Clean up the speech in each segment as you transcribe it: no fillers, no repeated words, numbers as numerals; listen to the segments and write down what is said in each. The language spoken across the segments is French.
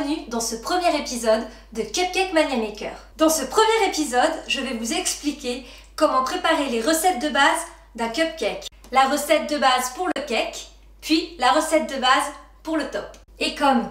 bienvenue dans ce premier épisode de Cupcake Mania Maker. Dans ce premier épisode, je vais vous expliquer comment préparer les recettes de base d'un cupcake. La recette de base pour le cake, puis la recette de base pour le top. Et comme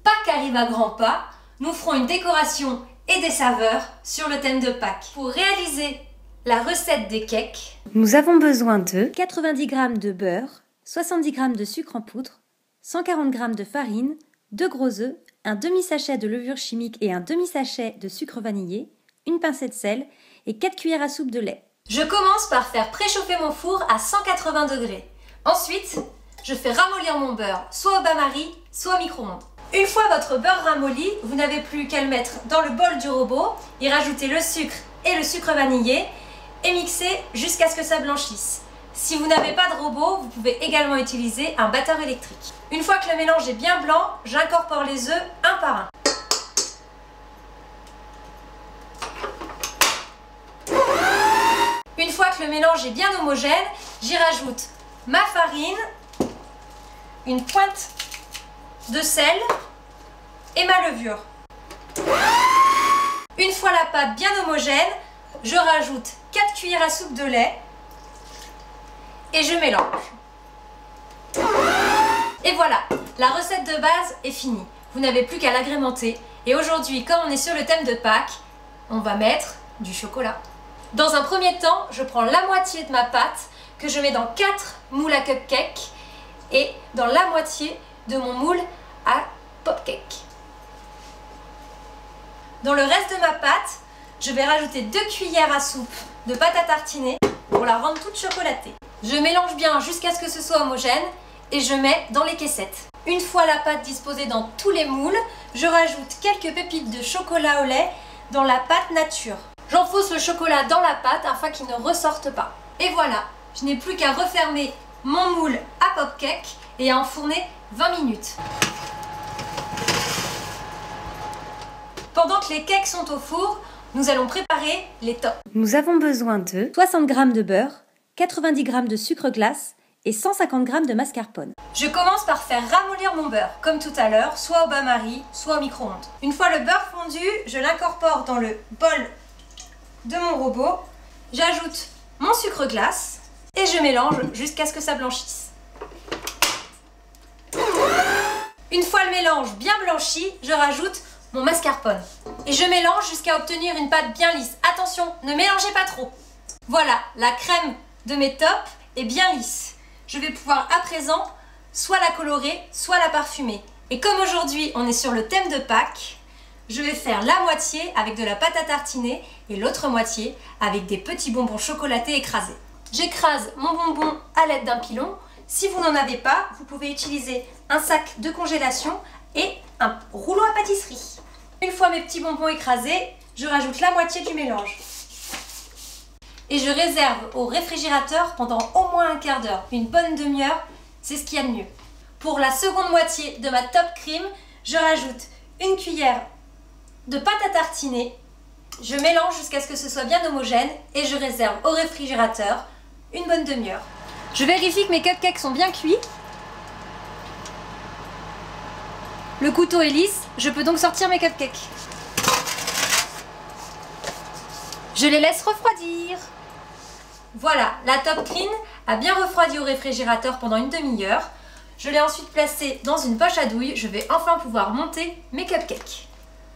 Pâques arrive à grands pas, nous ferons une décoration et des saveurs sur le thème de Pâques. Pour réaliser la recette des cakes, nous avons besoin de 90 g de beurre, 70 g de sucre en poudre, 140 g de farine, 2 gros œufs, un demi-sachet de levure chimique et un demi-sachet de sucre vanillé, une pincée de sel et 4 cuillères à soupe de lait. Je commence par faire préchauffer mon four à 180 degrés. Ensuite, je fais ramollir mon beurre, soit au bain-marie, soit au micro-ondes. Une fois votre beurre ramolli, vous n'avez plus qu'à le mettre dans le bol du robot, y rajouter le sucre et le sucre vanillé et mixer jusqu'à ce que ça blanchisse. Si vous n'avez pas de robot, vous pouvez également utiliser un batteur électrique. Une fois que le mélange est bien blanc, j'incorpore les œufs un par un. Une fois que le mélange est bien homogène, j'y rajoute ma farine, une pointe de sel et ma levure. Une fois la pâte bien homogène, je rajoute 4 cuillères à soupe de lait et je mélange. Et voilà, la recette de base est finie. Vous n'avez plus qu'à l'agrémenter. Et aujourd'hui, comme on est sur le thème de Pâques, on va mettre du chocolat. Dans un premier temps, je prends la moitié de ma pâte que je mets dans 4 moules à cupcake et dans la moitié de mon moule à popcake. Dans le reste de ma pâte, je vais rajouter 2 cuillères à soupe de pâte à tartiner pour la rendre toute chocolatée. Je mélange bien jusqu'à ce que ce soit homogène et je mets dans les caissettes. Une fois la pâte disposée dans tous les moules, je rajoute quelques pépites de chocolat au lait dans la pâte nature. J'enfonce le chocolat dans la pâte afin qu'il ne ressorte pas. Et voilà, je n'ai plus qu'à refermer mon moule à popcake et à enfourner 20 minutes. Pendant que les cakes sont au four, nous allons préparer les tops. Nous avons besoin de 60 g de beurre, 90 g de sucre glace et 150 g de mascarpone. Je commence par faire ramollir mon beurre, comme tout à l'heure, soit au bain-marie, soit au micro-ondes. Une fois le beurre fondu, je l'incorpore dans le bol de mon robot. J'ajoute mon sucre glace et je mélange jusqu'à ce que ça blanchisse. Une fois le mélange bien blanchi, je rajoute mon mascarpone. Et je mélange jusqu'à obtenir une pâte bien lisse. Attention, ne mélangez pas trop. Voilà, la crème de mes tops est bien lisse. Je vais pouvoir à présent soit la colorer, soit la parfumer. Et comme aujourd'hui on est sur le thème de Pâques, je vais faire la moitié avec de la pâte à tartiner et l'autre moitié avec des petits bonbons chocolatés écrasés. J'écrase mon bonbon à l'aide d'un pilon. Si vous n'en avez pas, vous pouvez utiliser un sac de congélation et un rouleau à pâtisserie. Une fois mes petits bonbons écrasés, je rajoute la moitié du mélange. Et je réserve au réfrigérateur pendant au moins un quart d'heure. Une bonne demi-heure, c'est ce qu'il y a de mieux. Pour la seconde moitié de ma top cream, je rajoute une cuillère de pâte à tartiner. Je mélange jusqu'à ce que ce soit bien homogène et je réserve au réfrigérateur une bonne demi-heure. Je vérifie que mes cupcakes sont bien cuits. Le couteau est lisse, je peux donc sortir mes cupcakes. Je les laisse refroidir. Voilà, la top cream a bien refroidi au réfrigérateur pendant une demi-heure. Je l'ai ensuite placée dans une poche à douille. Je vais enfin pouvoir monter mes cupcakes.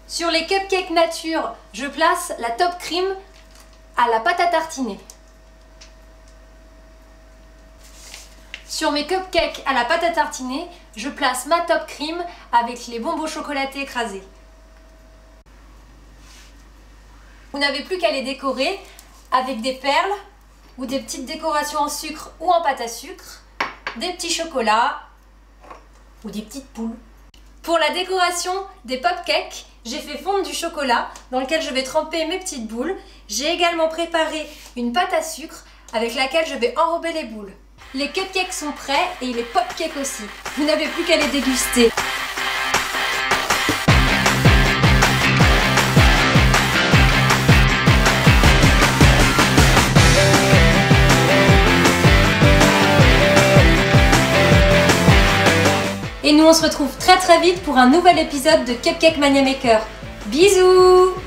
Sur les cupcakes nature, je place la top cream à la pâte à tartiner. Sur mes cupcakes à la pâte à tartiner, je place ma top cream avec les bonbons chocolatés écrasés. Vous n'avez plus qu'à les décorer avec des perles ou des petites décorations en sucre ou en pâte à sucre, des petits chocolats ou des petites poules. Pour la décoration des popcakes, j'ai fait fondre du chocolat dans lequel je vais tremper mes petites boules. J'ai également préparé une pâte à sucre avec laquelle je vais enrober les boules. Les cupcakes sont prêts et les popcakes aussi. Vous n'avez plus qu'à les déguster. Et nous nous on se retrouve très vite pour un nouvel épisode de Cupcake Mania Maker. Bisous!